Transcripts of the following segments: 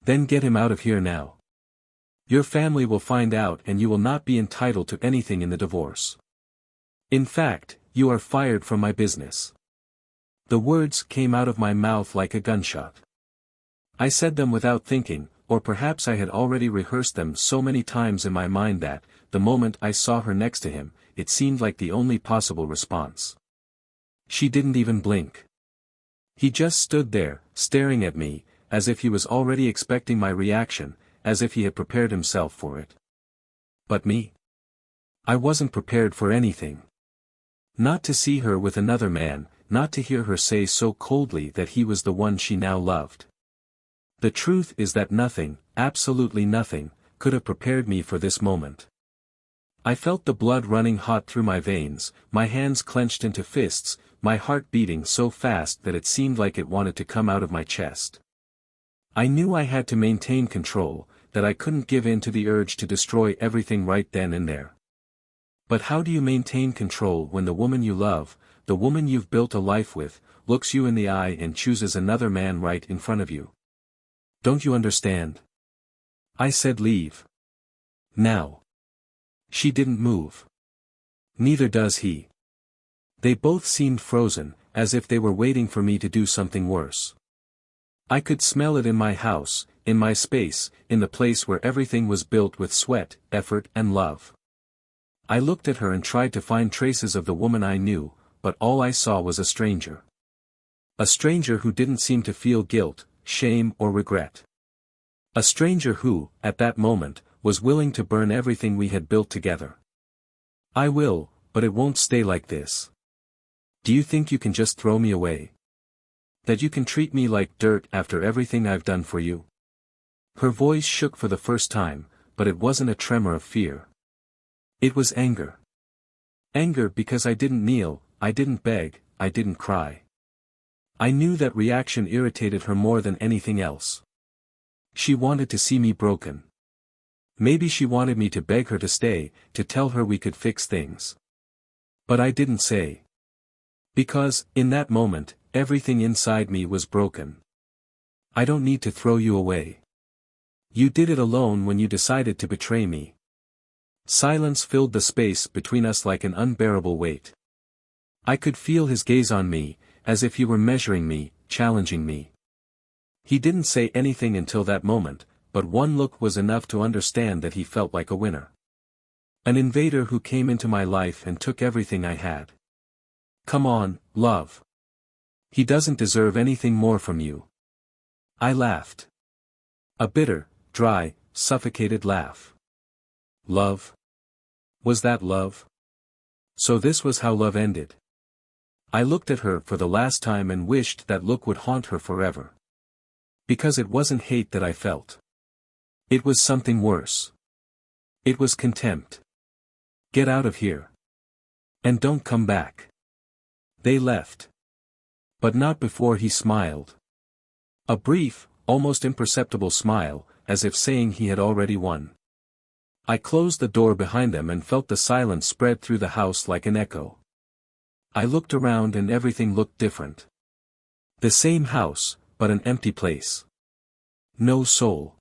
Then get him out of here now. Your family will find out and you will not be entitled to anything in the divorce. In fact, you are fired from my business." The words came out of my mouth like a gunshot. I said them without thinking, or perhaps I had already rehearsed them so many times in my mind that, the moment I saw her next to him, it seemed like the only possible response. She didn't even blink. He just stood there, staring at me, as if he was already expecting my reaction, as if he had prepared himself for it. But me? I wasn't prepared for anything. Not to see her with another man, not to hear her say so coldly that he was the one she now loved. The truth is that nothing, absolutely nothing, could have prepared me for this moment. I felt the blood running hot through my veins, my hands clenched into fists, my heart beating so fast that it seemed like it wanted to come out of my chest. I knew I had to maintain control, that I couldn't give in to the urge to destroy everything right then and there. But how do you maintain control when the woman you love, the woman you've built a life with, looks you in the eye and chooses another man right in front of you? Don't you understand? I said leave. Now. She didn't move. Neither does he. They both seemed frozen, as if they were waiting for me to do something worse. I could smell it in my house, in my space, in the place where everything was built with sweat, effort and love. I looked at her and tried to find traces of the woman I knew, but all I saw was a stranger. A stranger who didn't seem to feel guilt, shame or regret. A stranger who, at that moment, was willing to burn everything we had built together. I will, but it won't stay like this. Do you think you can just throw me away? That you can treat me like dirt after everything I've done for you? Her voice shook for the first time, but it wasn't a tremor of fear. It was anger. Anger because I didn't kneel, I didn't beg, I didn't cry. I knew that reaction irritated her more than anything else. She wanted to see me broken. Maybe she wanted me to beg her to stay, to tell her we could fix things. But I didn't say. Because, in that moment, everything inside me was broken. I don't need to throw you away. You did it alone when you decided to betray me. Silence filled the space between us like an unbearable weight. I could feel his gaze on me, as if he were measuring me, challenging me. He didn't say anything until that moment, but one look was enough to understand that he felt like a winner. An invader who came into my life and took everything I had. Come on, love. He doesn't deserve anything more from you. I laughed. A bitter, dry, suffocated laugh. Love? Was that love? So this was how love ended. I looked at her for the last time and wished that look would haunt her forever. Because it wasn't hate that I felt. It was something worse. It was contempt. Get out of here. And don't come back. They left. But not before he smiled. A brief, almost imperceptible smile, as if saying he had already won. I closed the door behind them and felt the silence spread through the house like an echo. I looked around and everything looked different. The same house, but an empty place. No soul.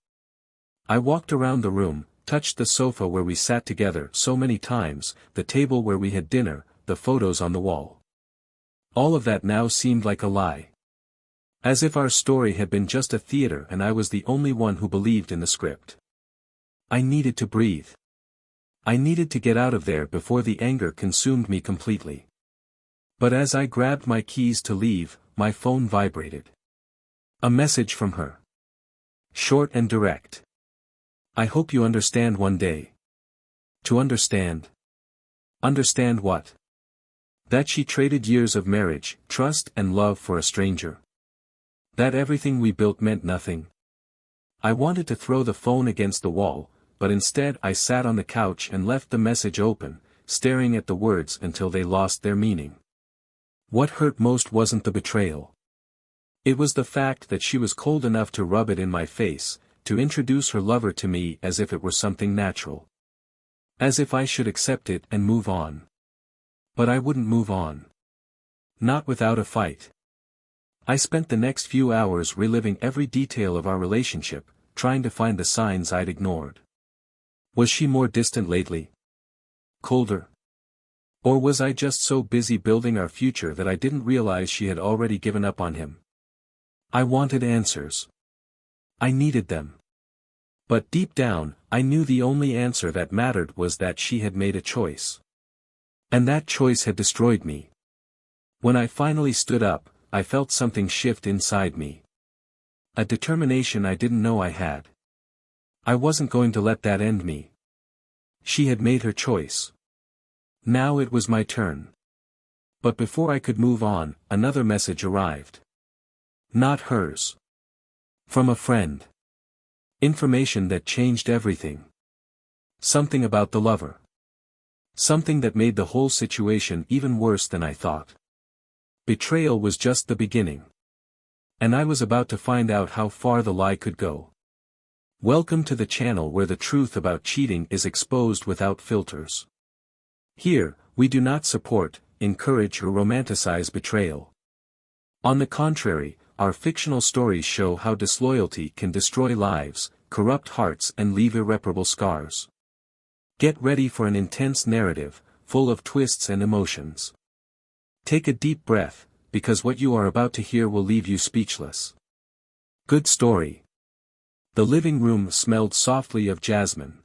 I walked around the room, touched the sofa where we sat together so many times, the table where we had dinner, the photos on the wall. All of that now seemed like a lie. As if our story had been just a theater and I was the only one who believed in the script. I needed to breathe. I needed to get out of there before the anger consumed me completely. But as I grabbed my keys to leave, my phone vibrated. A message from her. Short and direct. I hope you understand one day. To understand. Understand what? That she traded years of marriage, trust and love for a stranger. That everything we built meant nothing. I wanted to throw the phone against the wall, but instead I sat on the couch and left the message open, staring at the words until they lost their meaning. What hurt most wasn't the betrayal. It was the fact that she was cold enough to rub it in my face, to introduce her lover to me as if it were something natural. As if I should accept it and move on. But I wouldn't move on. Not without a fight. I spent the next few hours reliving every detail of our relationship, trying to find the signs I'd ignored. Was she more distant lately? Colder? Or was I just so busy building our future that I didn't realize she had already given up on him? I wanted answers. I needed them. But deep down, I knew the only answer that mattered was that she had made a choice. And that choice had destroyed me. When I finally stood up, I felt something shift inside me. A determination I didn't know I had. I wasn't going to let that end me. She had made her choice. Now it was my turn. But before I could move on, another message arrived. Not hers. From a friend. Information that changed everything. Something about the lover. Something that made the whole situation even worse than I thought. Betrayal was just the beginning. And I was about to find out how far the lie could go. Welcome to the channel where the truth about cheating is exposed without filters. Here, we do not support, encourage or romanticize betrayal. On the contrary, our fictional stories show how disloyalty can destroy lives, corrupt hearts and leave irreparable scars. Get ready for an intense narrative, full of twists and emotions. Take a deep breath, because what you are about to hear will leave you speechless. Good story. The living room smelled softly of jasmine.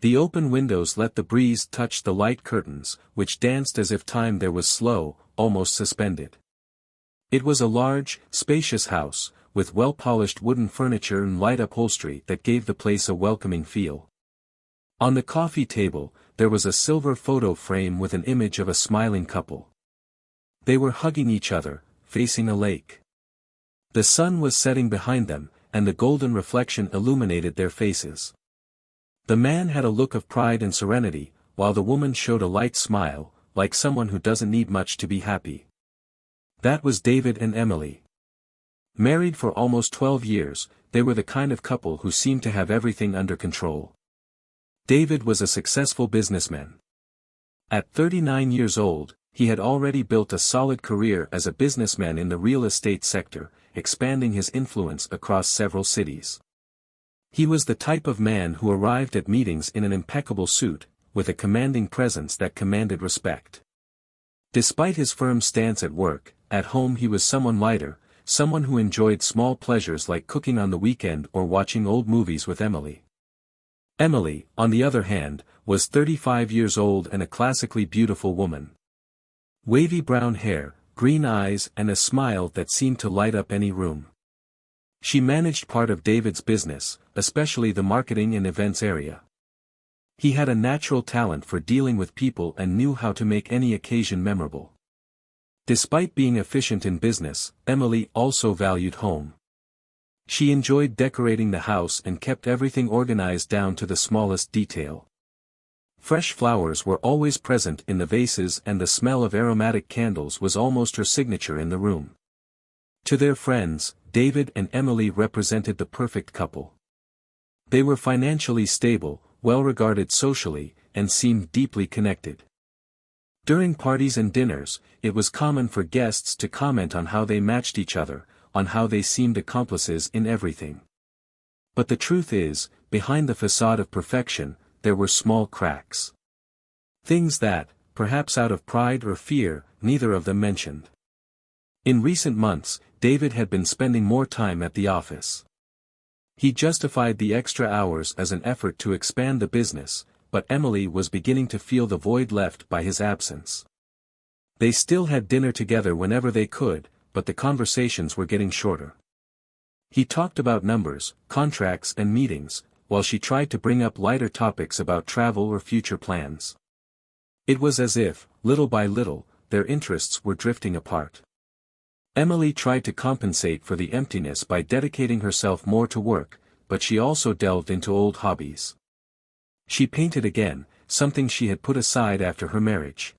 The open windows let the breeze touch the light curtains, which danced as if time there was slow, almost suspended. It was a large, spacious house, with well-polished wooden furniture and light upholstery that gave the place a welcoming feel. On the coffee table, there was a silver photo frame with an image of a smiling couple. They were hugging each other, facing a lake. The sun was setting behind them, and the golden reflection illuminated their faces. The man had a look of pride and serenity, while the woman showed a light smile, like someone who doesn't need much to be happy. That was David and Emily. Married for almost 12 years, they were the kind of couple who seemed to have everything under control. David was a successful businessman. At 39 years old, he had already built a solid career as a businessman in the real estate sector, expanding his influence across several cities. He was the type of man who arrived at meetings in an impeccable suit, with a commanding presence that commanded respect. Despite his firm stance at work, at home he was someone lighter, someone who enjoyed small pleasures like cooking on the weekend or watching old movies with Emily. Emily, on the other hand, was 35 years old and a classically beautiful woman. Wavy brown hair, green eyes and a smile that seemed to light up any room. She managed part of David's business, especially the marketing and events area. He had a natural talent for dealing with people and knew how to make any occasion memorable. Despite being efficient in business, Emily also valued home. She enjoyed decorating the house and kept everything organized down to the smallest detail. Fresh flowers were always present in the vases and the smell of aromatic candles was almost her signature in the room. To their friends, David and Emily represented the perfect couple. They were financially stable, well-regarded socially, and seemed deeply connected. During parties and dinners, it was common for guests to comment on how they matched each other, on how they seemed accomplices in everything. But the truth is, behind the facade of perfection, there were small cracks. Things that, perhaps out of pride or fear, neither of them mentioned. In recent months, David had been spending more time at the office. He justified the extra hours as an effort to expand the business, but Emily was beginning to feel the void left by his absence. They still had dinner together whenever they could, but the conversations were getting shorter. He talked about numbers, contracts and meetings, while she tried to bring up lighter topics about travel or future plans. It was as if, little by little, their interests were drifting apart. Emily tried to compensate for the emptiness by dedicating herself more to work, but she also delved into old hobbies. She painted again, something she had put aside after her marriage.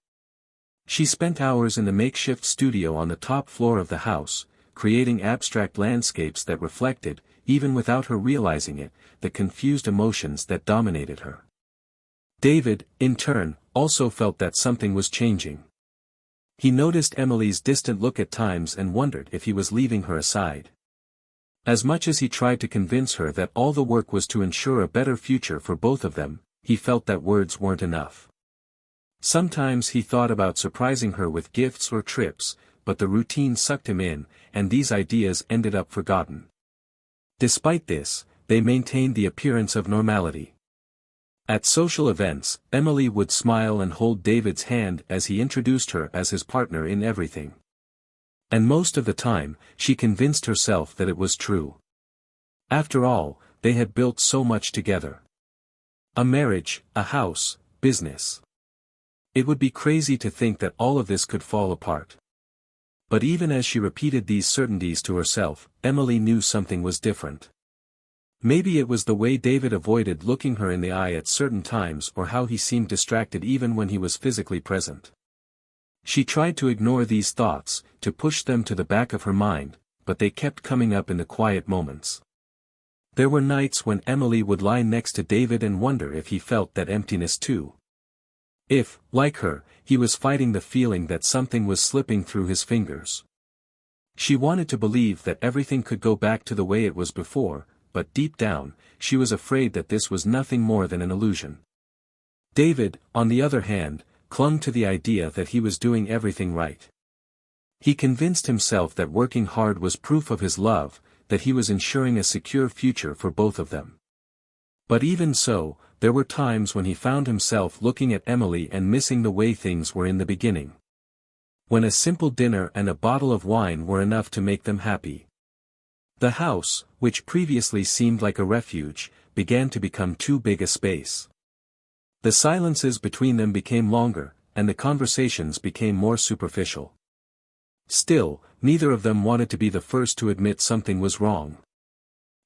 She spent hours in the makeshift studio on the top floor of the house, creating abstract landscapes that reflected, even without her realizing it, the confused emotions that dominated her. David, in turn, also felt that something was changing. He noticed Emily's distant look at times and wondered if he was leaving her aside. As much as he tried to convince her that all the work was to ensure a better future for both of them, he felt that words weren't enough. Sometimes he thought about surprising her with gifts or trips, but the routine sucked him in, and these ideas ended up forgotten. Despite this, they maintained the appearance of normality. At social events, Emily would smile and hold David's hand as he introduced her as his partner in everything. And most of the time, she convinced herself that it was true. After all, they had built so much together. A marriage, a house, business. It would be crazy to think that all of this could fall apart. But even as she repeated these certainties to herself, Emily knew something was different. Maybe it was the way David avoided looking her in the eye at certain times or how he seemed distracted even when he was physically present. She tried to ignore these thoughts, to push them to the back of her mind, but they kept coming up in the quiet moments. There were nights when Emily would lie next to David and wonder if he felt that emptiness too. If, like her, he was fighting the feeling that something was slipping through his fingers. She wanted to believe that everything could go back to the way it was before, but deep down, she was afraid that this was nothing more than an illusion. David, on the other hand, clung to the idea that he was doing everything right. He convinced himself that working hard was proof of his love, that he was ensuring a secure future for both of them. But even so, there were times when he found himself looking at Emily and missing the way things were in the beginning. When a simple dinner and a bottle of wine were enough to make them happy. The house, which previously seemed like a refuge, began to become too big a space. The silences between them became longer, and the conversations became more superficial. Still, neither of them wanted to be the first to admit something was wrong.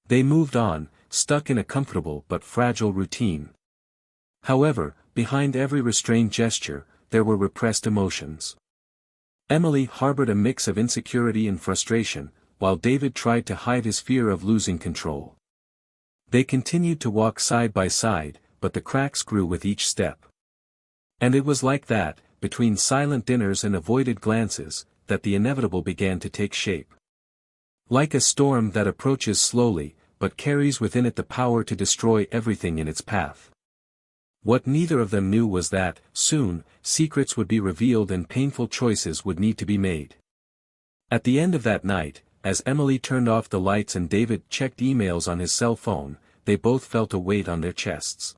They moved on, stuck in a comfortable but fragile routine. However, behind every restrained gesture, there were repressed emotions. Emily harbored a mix of insecurity and frustration, while David tried to hide his fear of losing control. They continued to walk side by side, but the cracks grew with each step. And it was like that, between silent dinners and avoided glances, that the inevitable began to take shape. Like a storm that approaches slowly, but carries within it the power to destroy everything in its path. What neither of them knew was that, soon, secrets would be revealed and painful choices would need to be made. At the end of that night, as Emily turned off the lights and David checked emails on his cell phone, they both felt a weight on their chests.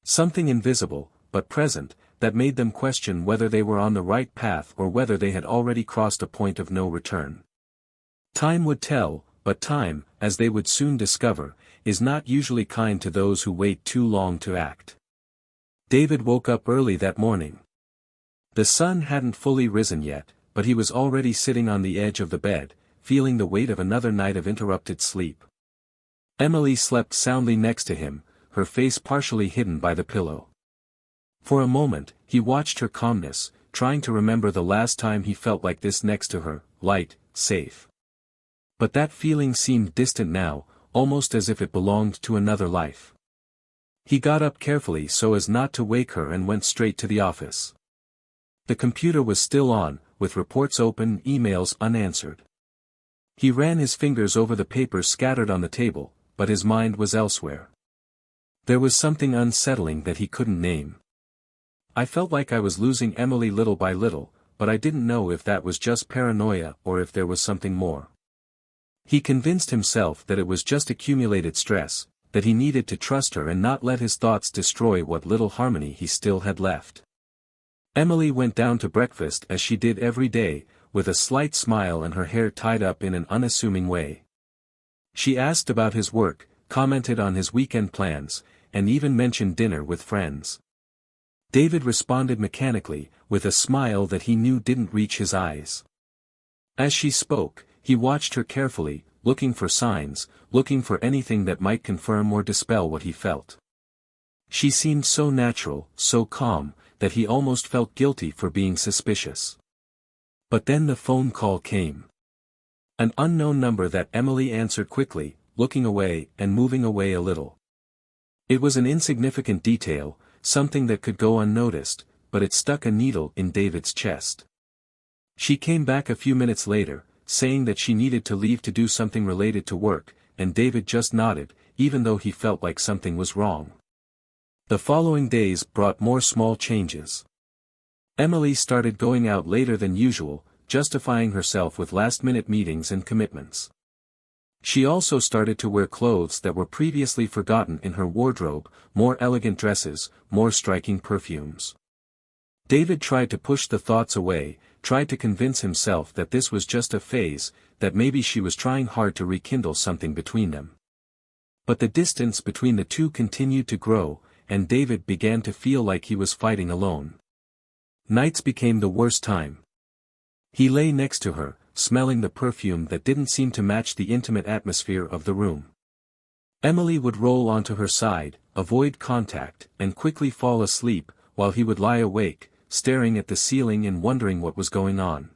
Something invisible, but present, that made them question whether they were on the right path or whether they had already crossed a point of no return. Time would tell, but time, as they would soon discover, is not usually kind to those who wait too long to act. David woke up early that morning. The sun hadn't fully risen yet, but he was already sitting on the edge of the bed, feeling the weight of another night of interrupted sleep. Emily slept soundly next to him, her face partially hidden by the pillow. For a moment, he watched her calmness, trying to remember the last time he felt like this next to her, light, safe. But that feeling seemed distant now, almost as if it belonged to another life. He got up carefully so as not to wake her and went straight to the office. The computer was still on, with reports open, emails unanswered. He ran his fingers over the papers scattered on the table, but his mind was elsewhere. There was something unsettling that he couldn't name. I felt like I was losing Emily little by little, but I didn't know if that was just paranoia or if there was something more. He convinced himself that it was just accumulated stress, that he needed to trust her and not let his thoughts destroy what little harmony he still had left. Emily went down to breakfast as she did every day, with a slight smile and her hair tied up in an unassuming way. She asked about his work, commented on his weekend plans, and even mentioned dinner with friends. David responded mechanically, with a smile that he knew didn't reach his eyes. As she spoke, he watched her carefully, looking for signs, looking for anything that might confirm or dispel what he felt. She seemed so natural, so calm, that he almost felt guilty for being suspicious. But then the phone call came. An unknown number that Emily answered quickly, looking away and moving away a little. It was an insignificant detail, something that could go unnoticed, but it stuck a needle in David's chest. She came back a few minutes later, saying that she needed to leave to do something related to work, and David just nodded, even though he felt like something was wrong. The following days brought more small changes. Emily started going out later than usual, justifying herself with last-minute meetings and commitments. She also started to wear clothes that were previously forgotten in her wardrobe, more elegant dresses, more striking perfumes. David tried to push the thoughts away, tried to convince himself that this was just a phase, that maybe she was trying hard to rekindle something between them. But the distance between the two continued to grow, and David began to feel like he was fighting alone. Nights became the worst time. He lay next to her, smelling the perfume that didn't seem to match the intimate atmosphere of the room. Emily would roll onto her side, avoid contact, and quickly fall asleep, while he would lie awake, staring at the ceiling and wondering what was going on.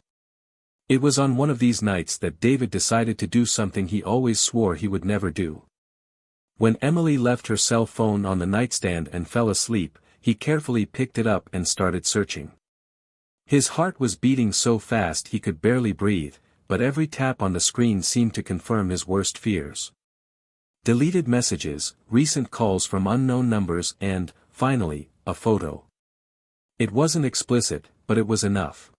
It was on one of these nights that David decided to do something he always swore he would never do. When Emily left her cell phone on the nightstand and fell asleep, he carefully picked it up and started searching. His heart was beating so fast he could barely breathe, but every tap on the screen seemed to confirm his worst fears. Deleted messages, recent calls from unknown numbers and, finally, a photo. It wasn't explicit, but it was enough.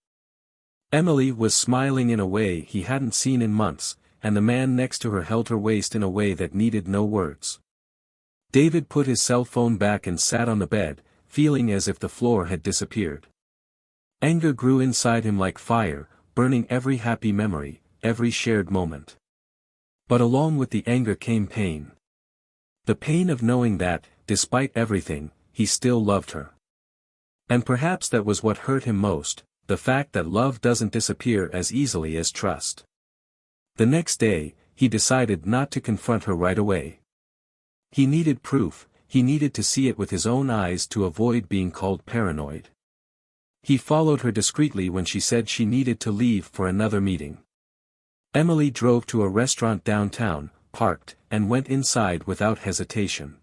Emily was smiling in a way he hadn't seen in months, and the man next to her held her waist in a way that needed no words. David put his cell phone back and sat on the bed, feeling as if the floor had disappeared. Anger grew inside him like fire, burning every happy memory, every shared moment. But along with the anger came pain. The pain of knowing that, despite everything, he still loved her. And perhaps that was what hurt him most, the fact that love doesn't disappear as easily as trust. The next day, he decided not to confront her right away. He needed proof, he needed to see it with his own eyes to avoid being called paranoid. He followed her discreetly when she said she needed to leave for another meeting. Emily drove to a restaurant downtown, parked, and went inside without hesitation.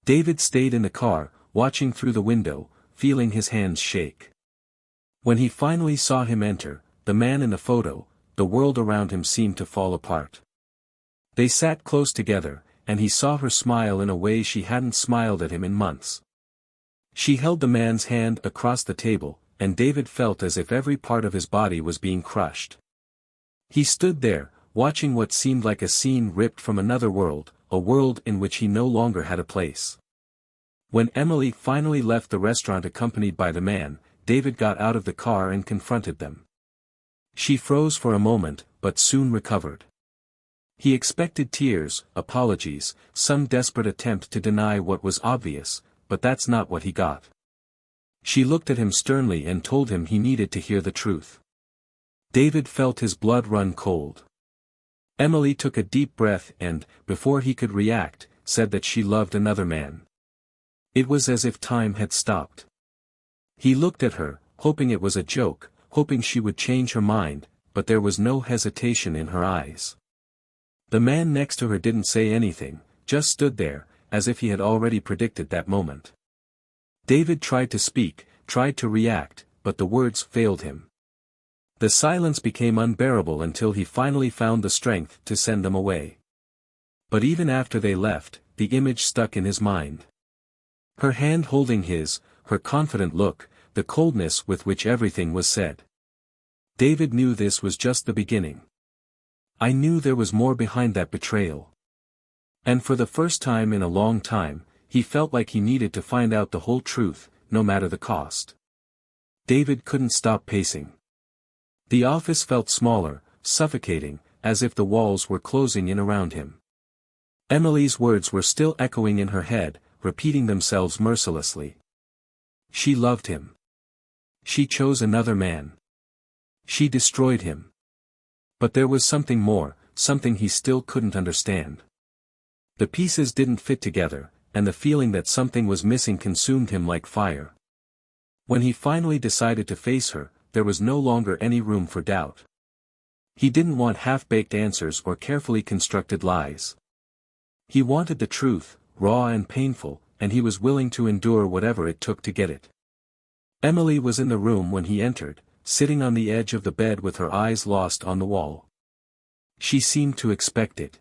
David stayed in the car, watching through the window, feeling his hands shake. When he finally saw him enter, the man in the photo, the world around him seemed to fall apart. They sat close together, and he saw her smile in a way she hadn't smiled at him in months. She held the man's hand across the table, and David felt as if every part of his body was being crushed. He stood there, watching what seemed like a scene ripped from another world, a world in which he no longer had a place. When Emily finally left the restaurant accompanied by the man, David got out of the car and confronted them. She froze for a moment, but soon recovered. He expected tears, apologies, some desperate attempt to deny what was obvious, but that's not what he got. She looked at him sternly and told him he needed to hear the truth. David felt his blood run cold. Emily took a deep breath and, before he could react, said that she loved another man. It was as if time had stopped. He looked at her, hoping it was a joke, hoping she would change her mind, but there was no hesitation in her eyes. The man next to her didn't say anything, just stood there, as if he had already predicted that moment. David tried to speak, tried to react, but the words failed him. The silence became unbearable until he finally found the strength to send them away. But even after they left, the image stuck in his mind. Her hand holding his, her confident look, the coldness with which everything was said. David knew this was just the beginning. I knew there was more behind that betrayal. And for the first time in a long time, he felt like he needed to find out the whole truth, no matter the cost. David couldn't stop pacing. The office felt smaller, suffocating, as if the walls were closing in around him. Emily's words were still echoing in her head, repeating themselves mercilessly. She loved him. She chose another man. She destroyed him. But there was something more, something he still couldn't understand. The pieces didn't fit together, and the feeling that something was missing consumed him like fire. When he finally decided to face her, there was no longer any room for doubt. He didn't want half-baked answers or carefully constructed lies. He wanted the truth, raw and painful, and he was willing to endure whatever it took to get it. Emily was in the room when he entered, sitting on the edge of the bed with her eyes lost on the wall. She seemed to expect it.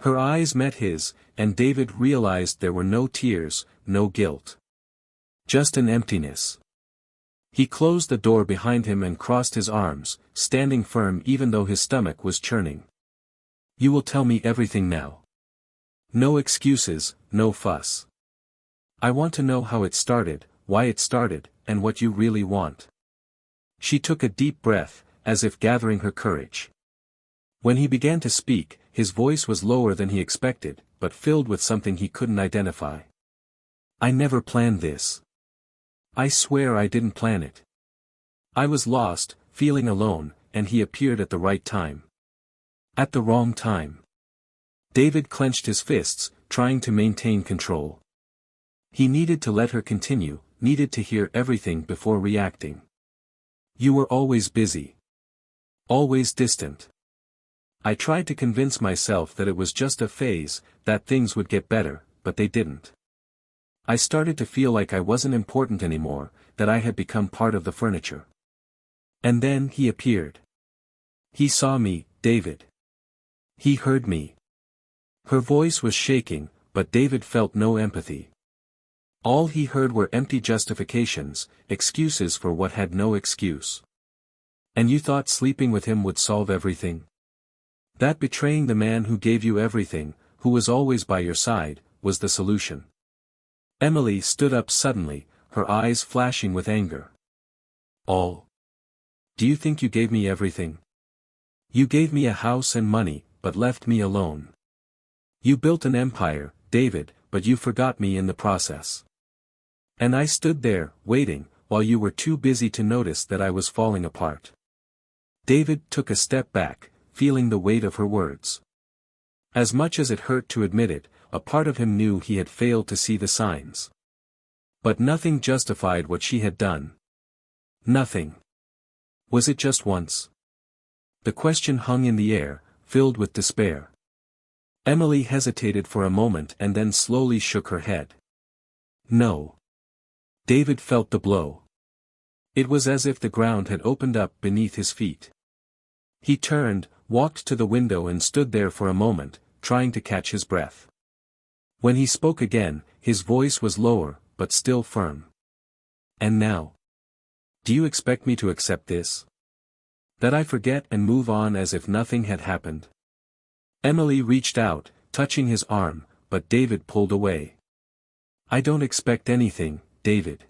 Her eyes met his, and David realized there were no tears, no guilt. Just an emptiness. He closed the door behind him and crossed his arms, standing firm even though his stomach was churning. "You will tell me everything now. No excuses, no fuss. I want to know how it started, why it started, and what you really want." She took a deep breath, as if gathering her courage. When he began to speak, his voice was lower than he expected, but filled with something he couldn't identify. "I never planned this. I swear I didn't plan it. I was lost, feeling alone, and he appeared at the right time. At the wrong time." David clenched his fists, trying to maintain control. He needed to let her continue, needed to hear everything before reacting. "You were always busy. Always distant. I tried to convince myself that it was just a phase, that things would get better, but they didn't. I started to feel like I wasn't important anymore, that I had become part of the furniture. And then he appeared. He saw me, David. He heard me." Her voice was shaking, but David felt no empathy. All he heard were empty justifications, excuses for what had no excuse. "And you thought sleeping with him would solve everything? That betraying the man who gave you everything, who was always by your side, was the solution?" Emily stood up suddenly, her eyes flashing with anger. "All? Do you think you gave me everything? You gave me a house and money, but left me alone. You built an empire, David, but you forgot me in the process. And I stood there, waiting, while you were too busy to notice that I was falling apart." David took a step back, feeling the weight of her words. As much as it hurt to admit it, a part of him knew he had failed to see the signs. But nothing justified what she had done. Nothing. Was it just once? The question hung in the air, filled with despair. Emily hesitated for a moment and then slowly shook her head. No. David felt the blow. It was as if the ground had opened up beneath his feet. He turned, walked to the window and stood there for a moment, trying to catch his breath. When he spoke again, his voice was lower, but still firm. "And now? Do you expect me to accept this? That I forget and move on as if nothing had happened?" Emily reached out, touching his arm, but David pulled away. "I don't expect anything, David.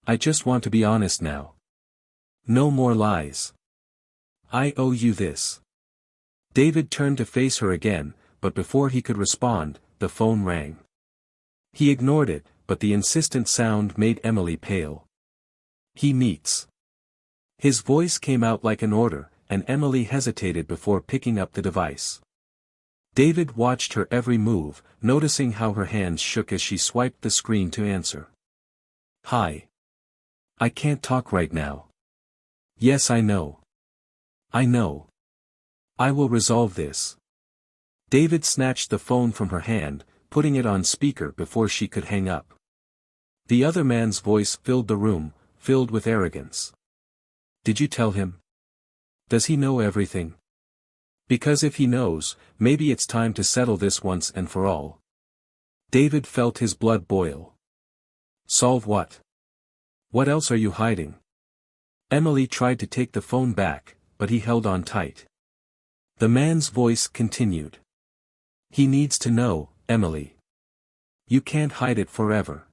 I just want to be honest now. No more lies. I owe you this." David turned to face her again, but before he could respond, the phone rang. He ignored it, but the insistent sound made Emily pale. "He meets." His voice came out like an order, and Emily hesitated before picking up the device. David watched her every move, noticing how her hands shook as she swiped the screen to answer. "Hi. I can't talk right now." "Yes, I know. I know. I will resolve this." David snatched the phone from her hand, putting it on speaker before she could hang up. The other man's voice filled the room, filled with arrogance. "Did you tell him? Does he know everything? Because if he knows, maybe it's time to settle this once and for all." David felt his blood boil. "Solve what? What else are you hiding?" Emily tried to take the phone back, but he held on tight. The man's voice continued. "He needs to know, Emily. You can't hide it forever.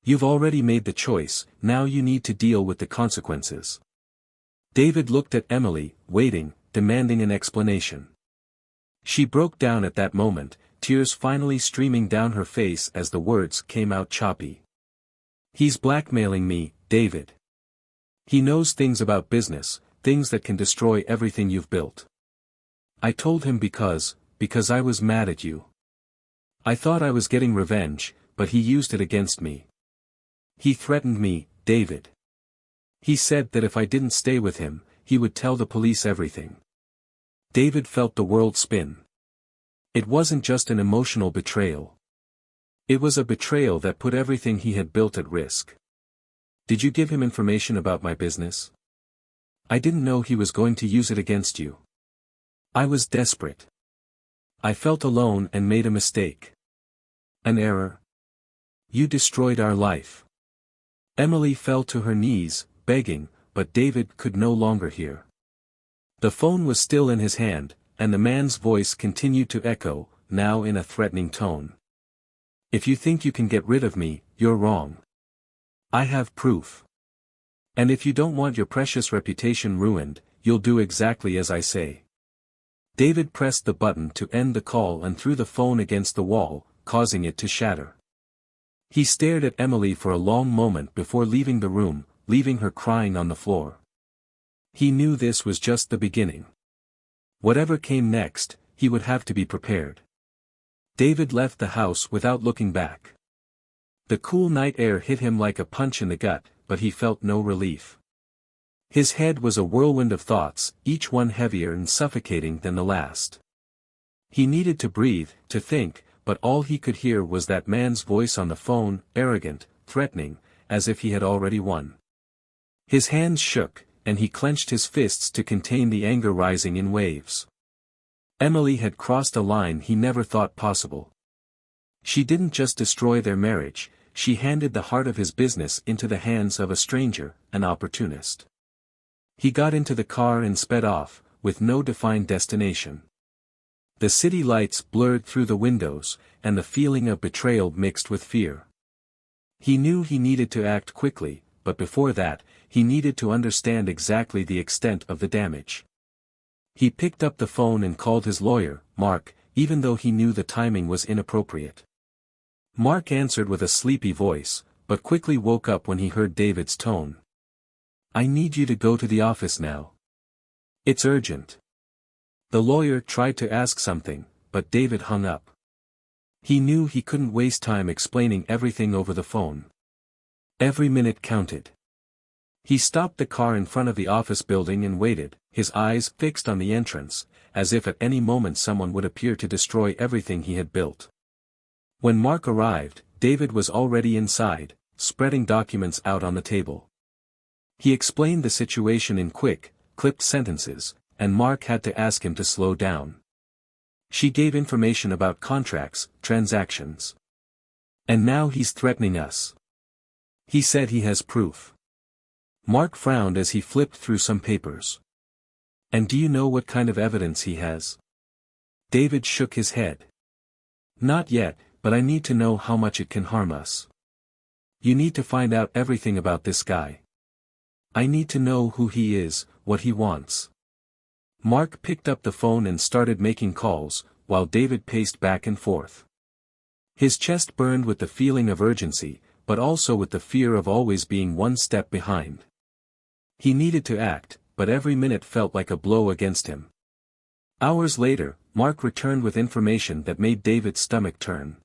You've already made the choice, now you need to deal with the consequences." David looked at Emily, waiting, demanding an explanation. She broke down at that moment, tears finally streaming down her face as the words came out choppy. "He's blackmailing me, David. He knows things about business, things that can destroy everything you've built. I told him because I was mad at you. I thought I was getting revenge, but he used it against me. He threatened me, David. He said that if I didn't stay with him, he would tell the police everything." David felt the world spin. It wasn't just an emotional betrayal. It was a betrayal that put everything he had built at risk. "Did you give him information about my business?" I didn't know he was going to use it against you. I was desperate. I felt alone and made a mistake. An error. You destroyed our life. Emily fell to her knees, begging, but David could no longer hear. The phone was still in his hand, and the man's voice continued to echo, now in a threatening tone. If you think you can get rid of me, you're wrong. I have proof. And if you don't want your precious reputation ruined, you'll do exactly as I say. David pressed the button to end the call and threw the phone against the wall, causing it to shatter. He stared at Emily for a long moment before leaving the room, leaving her crying on the floor. He knew this was just the beginning. Whatever came next, he would have to be prepared. David left the house without looking back. The cool night air hit him like a punch in the gut, but he felt no relief. His head was a whirlwind of thoughts, each one heavier and suffocating than the last. He needed to breathe, to think, but all he could hear was that man's voice on the phone, arrogant, threatening, as if he had already won. His hands shook, and he clenched his fists to contain the anger rising in waves. Emily had crossed a line he never thought possible. She didn't just destroy their marriage, she handed the heart of his business into the hands of a stranger, an opportunist. He got into the car and sped off, with no defined destination. The city lights blurred through the windows, and the feeling of betrayal mixed with fear. He knew he needed to act quickly, but before that, he needed to understand exactly the extent of the damage. He picked up the phone and called his lawyer, Mark, even though he knew the timing was inappropriate. Mark answered with a sleepy voice, but quickly woke up when he heard David's tone. I need you to go to the office now. It's urgent. The lawyer tried to ask something, but David hung up. He knew he couldn't waste time explaining everything over the phone. Every minute counted. He stopped the car in front of the office building and waited, his eyes fixed on the entrance, as if at any moment someone would appear to destroy everything he had built. When Mark arrived, David was already inside, spreading documents out on the table. He explained the situation in quick, clipped sentences, and Mark had to ask him to slow down. She gave information about contracts, transactions. And now he's threatening us. He said he has proof. Mark frowned as he flipped through some papers. And do you know what kind of evidence he has? David shook his head. Not yet, but I need to know how much it can harm us. You need to find out everything about this guy. I need to know who he is, what he wants. Mark picked up the phone and started making calls, while David paced back and forth. His chest burned with the feeling of urgency, but also with the fear of always being one step behind. He needed to act, but every minute felt like a blow against him. Hours later, Mark returned with information that made David's stomach turn.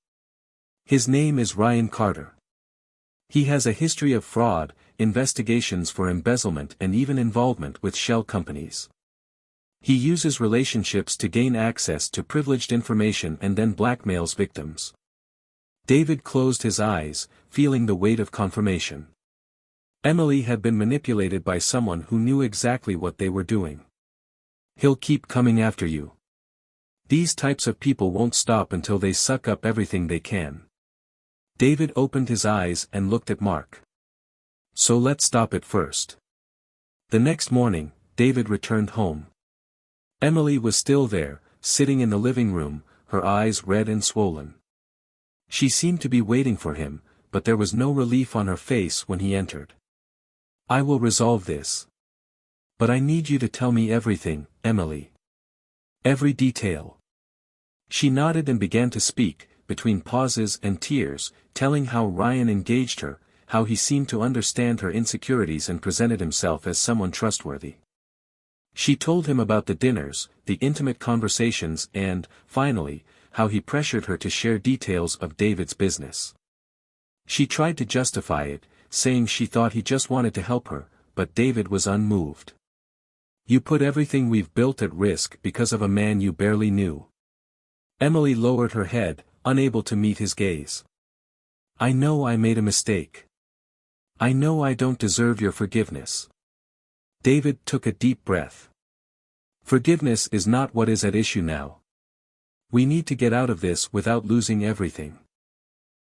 His name is Ryan Carter. He has a history of fraud, investigations for embezzlement and even involvement with shell companies. He uses relationships to gain access to privileged information and then blackmails victims. David closed his eyes, feeling the weight of confirmation. Emily had been manipulated by someone who knew exactly what they were doing. He'll keep coming after you. These types of people won't stop until they suck up everything they can. David opened his eyes and looked at Mark. So let's stop it first. The next morning, David returned home. Emily was still there, sitting in the living room, her eyes red and swollen. She seemed to be waiting for him, but there was no relief on her face when he entered. I will resolve this. But I need you to tell me everything, Emily. Every detail. She nodded and began to speak, between pauses and tears, telling how Ryan engaged her, how he seemed to understand her insecurities and presented himself as someone trustworthy. She told him about the dinners, the intimate conversations and, finally, how he pressured her to share details of David's business. She tried to justify it, saying she thought he just wanted to help her, but David was unmoved. You put everything we've built at risk because of a man you barely knew. Emily lowered her head, unable to meet his gaze. I know I made a mistake. I know I don't deserve your forgiveness. David took a deep breath. Forgiveness is not what is at issue now. We need to get out of this without losing everything.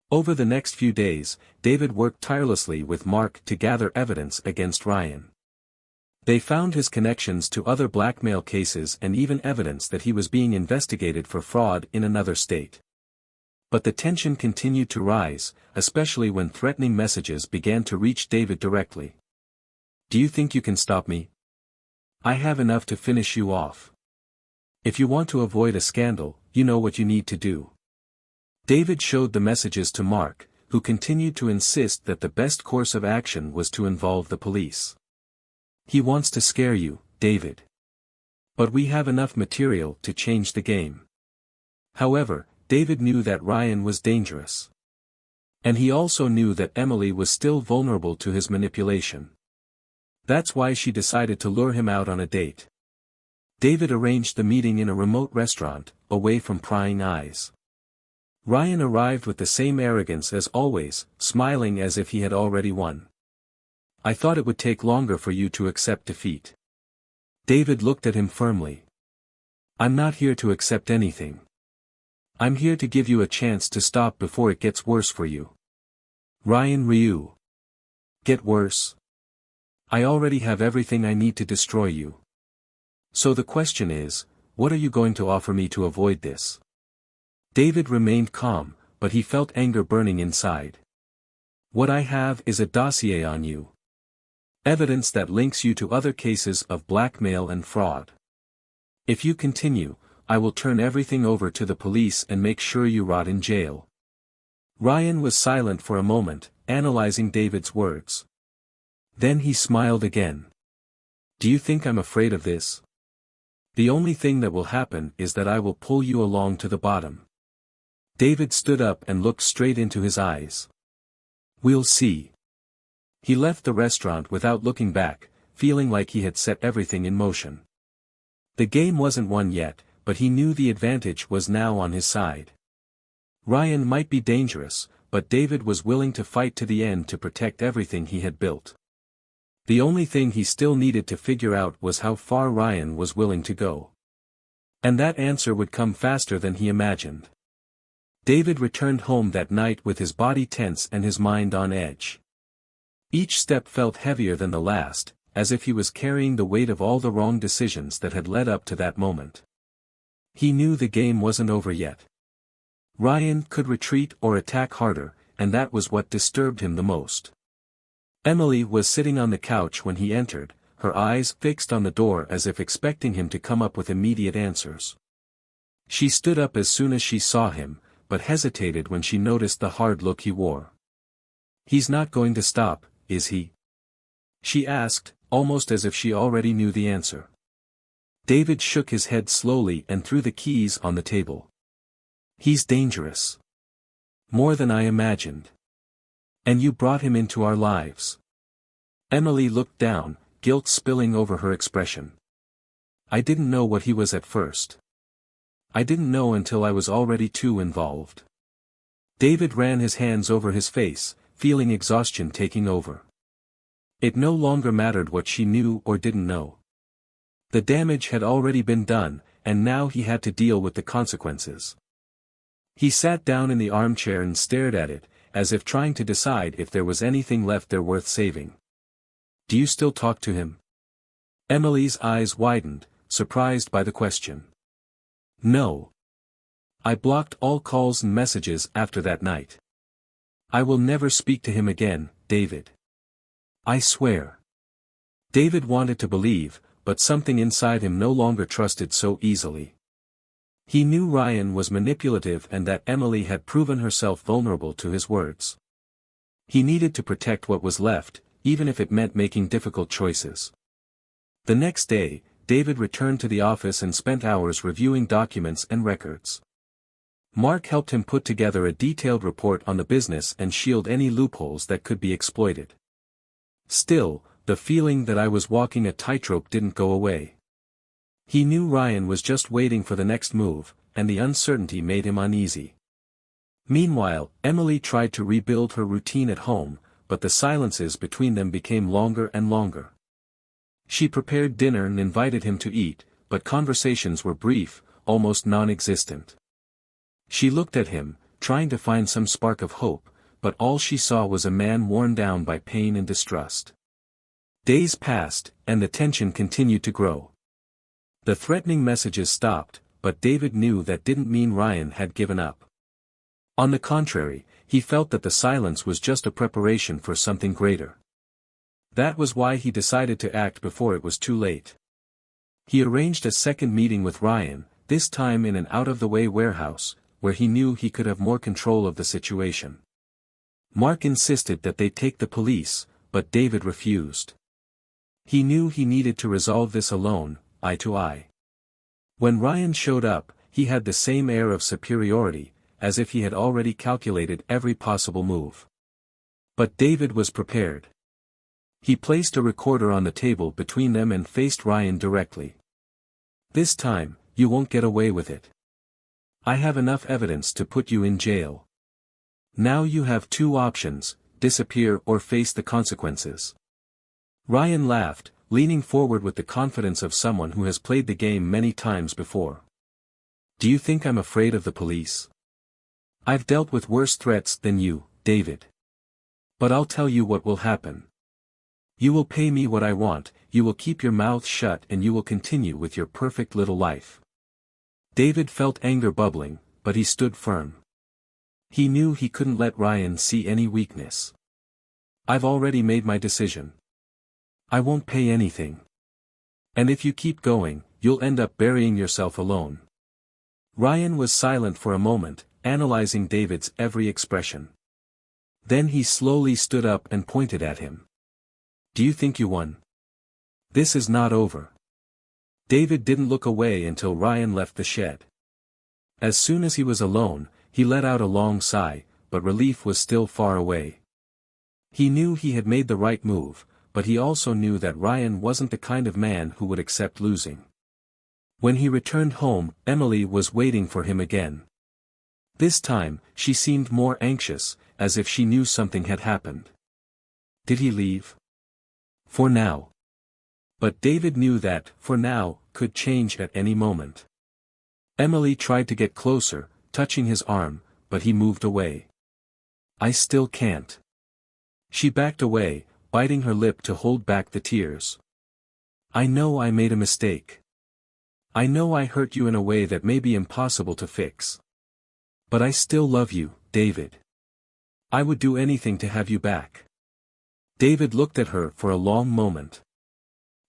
Over the next few days, David worked tirelessly with Mark to gather evidence against Ryan. They found his connections to other blackmail cases and even evidence that he was being investigated for fraud in another state. But the tension continued to rise, especially when threatening messages began to reach David directly. "Do you think you can stop me? I have enough to finish you off. If you want to avoid a scandal, you know what you need to do." David showed the messages to Mark, who continued to insist that the best course of action was to involve the police. "He wants to scare you, David. But we have enough material to change the game." However, David knew that Ryan was dangerous. And he also knew that Emily was still vulnerable to his manipulation. That's why she decided to lure him out on a date. David arranged the meeting in a remote restaurant, away from prying eyes. Ryan arrived with the same arrogance as always, smiling as if he had already won. "I thought it would take longer for you to accept defeat." David looked at him firmly. "I'm not here to accept anything. I'm here to give you a chance to stop before it gets worse for you." Ryan Ryu. "Get worse? I already have everything I need to destroy you. So the question is, what are you going to offer me to avoid this?" David remained calm, but he felt anger burning inside. "What I have is a dossier on you. Evidence that links you to other cases of blackmail and fraud. If you continue, I will turn everything over to the police and make sure you rot in jail." Ryan was silent for a moment, analyzing David's words. Then he smiled again. "Do you think I'm afraid of this? The only thing that will happen is that I will pull you along to the bottom." David stood up and looked straight into his eyes. "We'll see." He left the restaurant without looking back, feeling like he had set everything in motion. The game wasn't won yet, but he knew the advantage was now on his side. Ryan might be dangerous, but David was willing to fight to the end to protect everything he had built. The only thing he still needed to figure out was how far Ryan was willing to go. And that answer would come faster than he imagined. David returned home that night with his body tense and his mind on edge. Each step felt heavier than the last, as if he was carrying the weight of all the wrong decisions that had led up to that moment. He knew the game wasn't over yet. Ryan could retreat or attack harder, and that was what disturbed him the most. Emily was sitting on the couch when he entered, her eyes fixed on the door as if expecting him to come up with immediate answers. She stood up as soon as she saw him, but hesitated when she noticed the hard look he wore. "He's not going to stop, is he?" she asked, almost as if she already knew the answer. David shook his head slowly and threw the keys on the table. "He's dangerous. More than I imagined. And you brought him into our lives." Emily looked down, guilt spilling over her expression. "I didn't know what he was at first. I didn't know until I was already too involved." David ran his hands over his face, feeling exhaustion taking over. It no longer mattered what she knew or didn't know. The damage had already been done, and now he had to deal with the consequences. He sat down in the armchair and stared at it, as if trying to decide if there was anything left there worth saving. "Do you still talk to him?" Emily's eyes widened, surprised by the question. "No. I blocked all calls and messages after that night. I will never speak to him again, David. I swear." David wanted to believe, but something inside him no longer trusted so easily. He knew Ryan was manipulative and that Emily had proven herself vulnerable to his words. He needed to protect what was left, even if it meant making difficult choices. The next day, David returned to the office and spent hours reviewing documents and records. Mark helped him put together a detailed report on the business and shield any loopholes that could be exploited. Still, the feeling that I was walking a tightrope didn't go away. He knew Ryan was just waiting for the next move, and the uncertainty made him uneasy. Meanwhile, Emily tried to rebuild her routine at home, but the silences between them became longer and longer. She prepared dinner and invited him to eat, but conversations were brief, almost non-existent. She looked at him, trying to find some spark of hope, but all she saw was a man worn down by pain and distrust. Days passed, and the tension continued to grow. The threatening messages stopped, but David knew that didn't mean Ryan had given up. On the contrary, he felt that the silence was just a preparation for something greater. That was why he decided to act before it was too late. He arranged a second meeting with Ryan, this time in an out-of-the-way warehouse, where he knew he could have more control of the situation. Mark insisted that they take the police, but David refused. He knew he needed to resolve this alone, eye to eye. When Ryan showed up, he had the same air of superiority, as if he had already calculated every possible move. But David was prepared. He placed a recorder on the table between them and faced Ryan directly. "This time, you won't get away with it. I have enough evidence to put you in jail. Now you have two options, disappear or face the consequences." Ryan laughed, leaning forward with the confidence of someone who has played the game many times before. "Do you think I'm afraid of the police? I've dealt with worse threats than you, David. But I'll tell you what will happen. You will pay me what I want, you will keep your mouth shut and you will continue with your perfect little life." David felt anger bubbling, but he stood firm. He knew he couldn't let Ryan see any weakness. "I've already made my decision. I won't pay anything. And if you keep going, you'll end up burying yourself alone." Ryan was silent for a moment, analyzing David's every expression. Then he slowly stood up and pointed at him. "Do you think you won? This is not over." David didn't look away until Ryan left the shed. As soon as he was alone, he let out a long sigh, but relief was still far away. He knew he had made the right move, but he also knew that Ryan wasn't the kind of man who would accept losing. When he returned home, Emily was waiting for him again. This time, she seemed more anxious, as if she knew something had happened. Did he leave? For now. But David knew that, for now, could change at any moment. Emily tried to get closer, touching his arm, but he moved away. "I still can't." She backed away, biting her lip to hold back the tears. "I know I made a mistake. I know I hurt you in a way that may be impossible to fix. But I still love you, David. I would do anything to have you back." David looked at her for a long moment.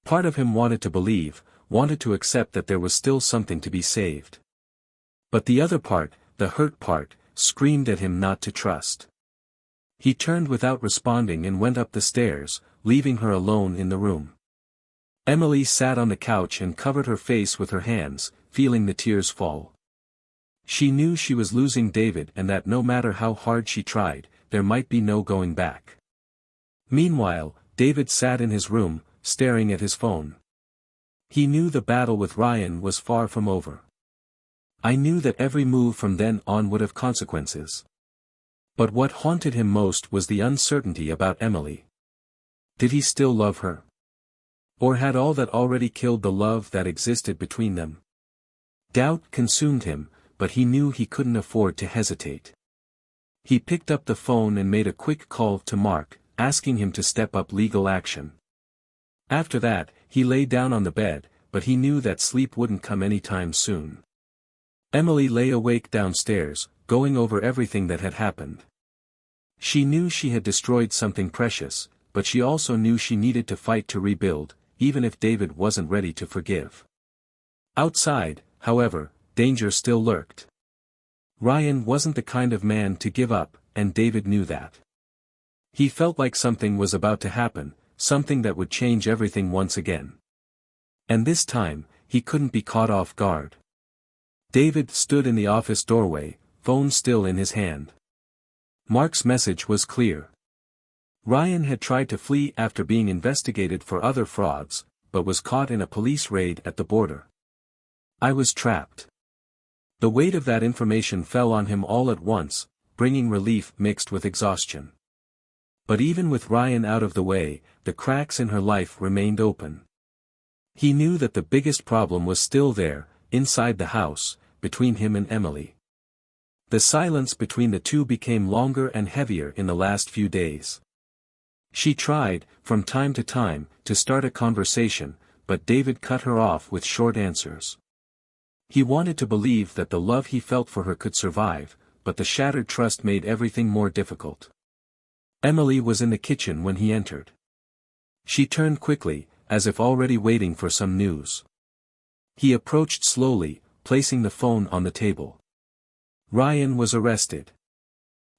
Part of him wanted to believe, wanted to accept that there was still something to be saved. But the other part, the hurt part, screamed at him not to trust. He turned without responding and went up the stairs, leaving her alone in the room. Emily sat on the couch and covered her face with her hands, feeling the tears fall. She knew she was losing David and that no matter how hard she tried, there might be no going back. Meanwhile, David sat in his room, staring at his phone. He knew the battle with Ryan was far from over. I knew that every move from then on would have consequences. But what haunted him most was the uncertainty about Emily. Did he still love her? Or had all that already killed the love that existed between them? Doubt consumed him, but he knew he couldn't afford to hesitate. He picked up the phone and made a quick call to Mark, asking him to step up legal action. After that, he lay down on the bed, but he knew that sleep wouldn't come anytime soon. Emily lay awake downstairs, going over everything that had happened. She knew she had destroyed something precious, but she also knew she needed to fight to rebuild, even if David wasn't ready to forgive. Outside, however, danger still lurked. Ryan wasn't the kind of man to give up, and David knew that. He felt like something was about to happen, something that would change everything once again. And this time, he couldn't be caught off guard. David stood in the office doorway, phone still in his hand. Mark's message was clear. Ryan had tried to flee after being investigated for other frauds, but was caught in a police raid at the border. "I was trapped." The weight of that information fell on him all at once, bringing relief mixed with exhaustion. But even with Ryan out of the way, the cracks in her life remained open. He knew that the biggest problem was still there, inside the house, between him and Emily. The silence between the two became longer and heavier in the last few days. She tried, from time to time, to start a conversation, but David cut her off with short answers. He wanted to believe that the love he felt for her could survive, but the shattered trust made everything more difficult. Emily was in the kitchen when he entered. She turned quickly, as if already waiting for some news. He approached slowly, placing the phone on the table. Ryan was arrested.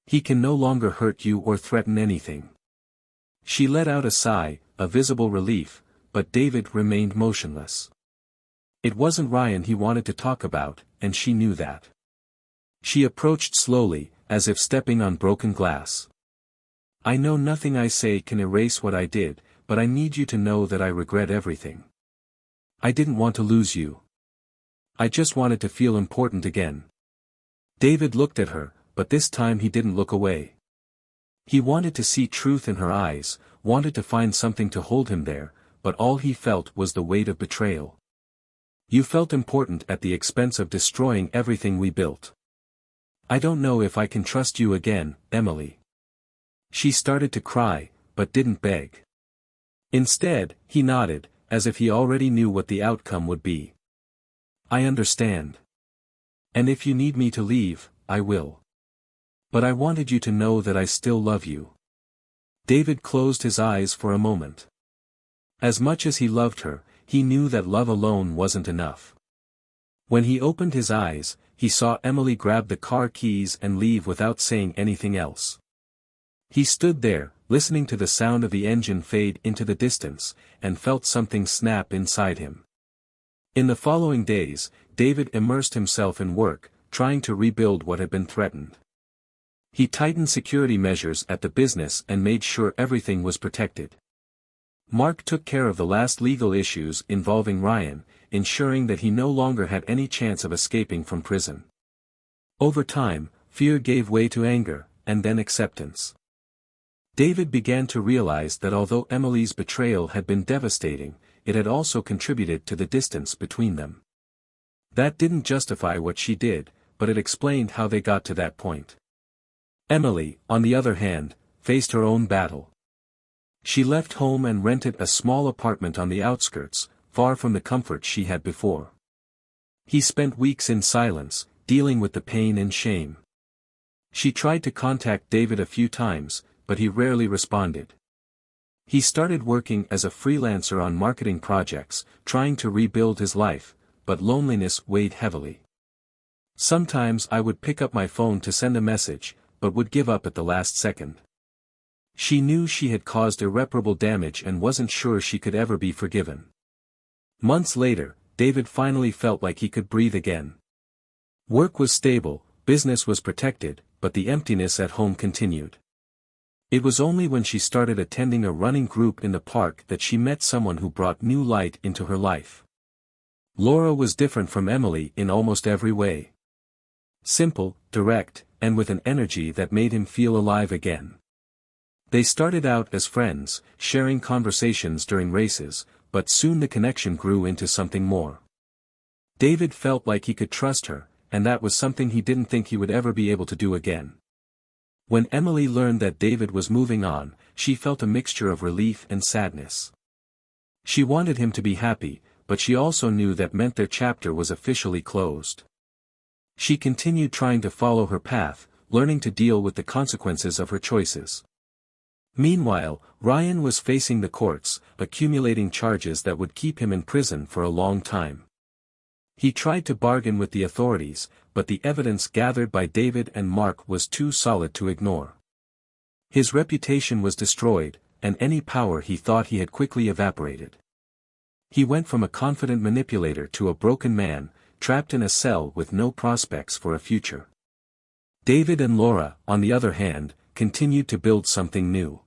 He can no longer hurt you or threaten anything. She let out a sigh, a visible relief, but David remained motionless. It wasn't Ryan he wanted to talk about, and she knew that. She approached slowly, as if stepping on broken glass. I know nothing I say can erase what I did, but I need you to know that I regret everything. I didn't want to lose you. I just wanted to feel important again. David looked at her, but this time he didn't look away. He wanted to see truth in her eyes, wanted to find something to hold him there, but all he felt was the weight of betrayal. You felt important at the expense of destroying everything we built. I don't know if I can trust you again, Emily. She started to cry, but didn't beg. Instead, he nodded, as if he already knew what the outcome would be. I understand. And if you need me to leave, I will. But I wanted you to know that I still love you. David closed his eyes for a moment. As much as he loved her, he knew that love alone wasn't enough. When he opened his eyes, he saw Emily grab the car keys and leave without saying anything else. He stood there, listening to the sound of the engine fade into the distance, and felt something snap inside him. In the following days, David immersed himself in work, trying to rebuild what had been threatened. He tightened security measures at the business and made sure everything was protected. Mark took care of the last legal issues involving Ryan, ensuring that he no longer had any chance of escaping from prison. Over time, fear gave way to anger, and then acceptance. David began to realize that although Emily's betrayal had been devastating, it had also contributed to the distance between them. That didn't justify what she did, but it explained how they got to that point. Emily, on the other hand, faced her own battle. She left home and rented a small apartment on the outskirts, far from the comfort she had before. He spent weeks in silence, dealing with the pain and shame. She tried to contact David a few times, but he rarely responded. He started working as a freelancer on marketing projects, trying to rebuild his life, but loneliness weighed heavily. Sometimes I would pick up my phone to send a message, but would give up at the last second. She knew she had caused irreparable damage and wasn't sure she could ever be forgiven. Months later, David finally felt like he could breathe again. Work was stable, business was protected, but the emptiness at home continued. It was only when she started attending a running group in the park that she met someone who brought new light into her life. Laura was different from Emily in almost every way. Simple, direct, and with an energy that made him feel alive again. They started out as friends, sharing conversations during races, but soon the connection grew into something more. David felt like he could trust her, and that was something he didn't think he would ever be able to do again. When Emily learned that David was moving on, she felt a mixture of relief and sadness. She wanted him to be happy, but she also knew that meant their chapter was officially closed. She continued trying to follow her path, learning to deal with the consequences of her choices. Meanwhile, Ryan was facing the courts, accumulating charges that would keep him in prison for a long time. He tried to bargain with the authorities, but the evidence gathered by David and Mark was too solid to ignore. His reputation was destroyed, and any power he thought he had quickly evaporated. He went from a confident manipulator to a broken man, trapped in a cell with no prospects for a future. David and Laura, on the other hand, continued to build something new.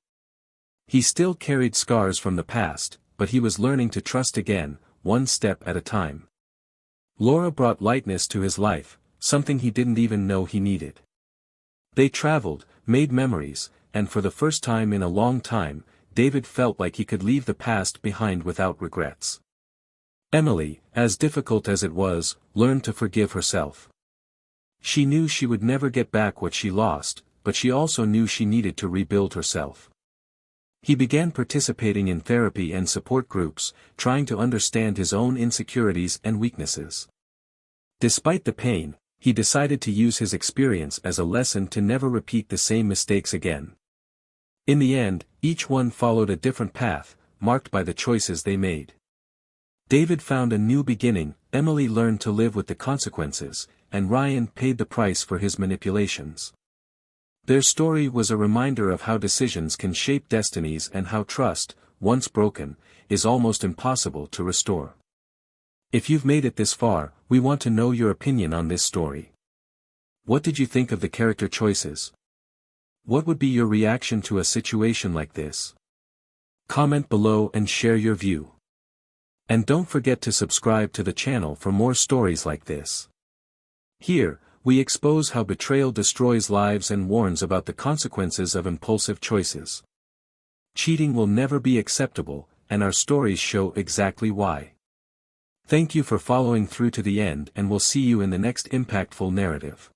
He still carried scars from the past, but he was learning to trust again, one step at a time. Laura brought lightness to his life, something he didn't even know he needed. They traveled, made memories, and for the first time in a long time, David felt like he could leave the past behind without regrets. Emily, as difficult as it was, learned to forgive herself. She knew she would never get back what she lost, but she also knew she needed to rebuild herself. He began participating in therapy and support groups, trying to understand his own insecurities and weaknesses. Despite the pain, he decided to use his experience as a lesson to never repeat the same mistakes again. In the end, each one followed a different path, marked by the choices they made. David found a new beginning, Emily learned to live with the consequences, and Ryan paid the price for his manipulations. Their story was a reminder of how decisions can shape destinies and how trust, once broken, is almost impossible to restore. If you've made it this far, we want to know your opinion on this story. What did you think of the character choices? What would be your reaction to a situation like this? Comment below and share your view. And don't forget to subscribe to the channel for more stories like this. Here, we expose how betrayal destroys lives and warns about the consequences of impulsive choices. Cheating will never be acceptable, and our stories show exactly why. Thank you for following through to the end, and we'll see you in the next impactful narrative.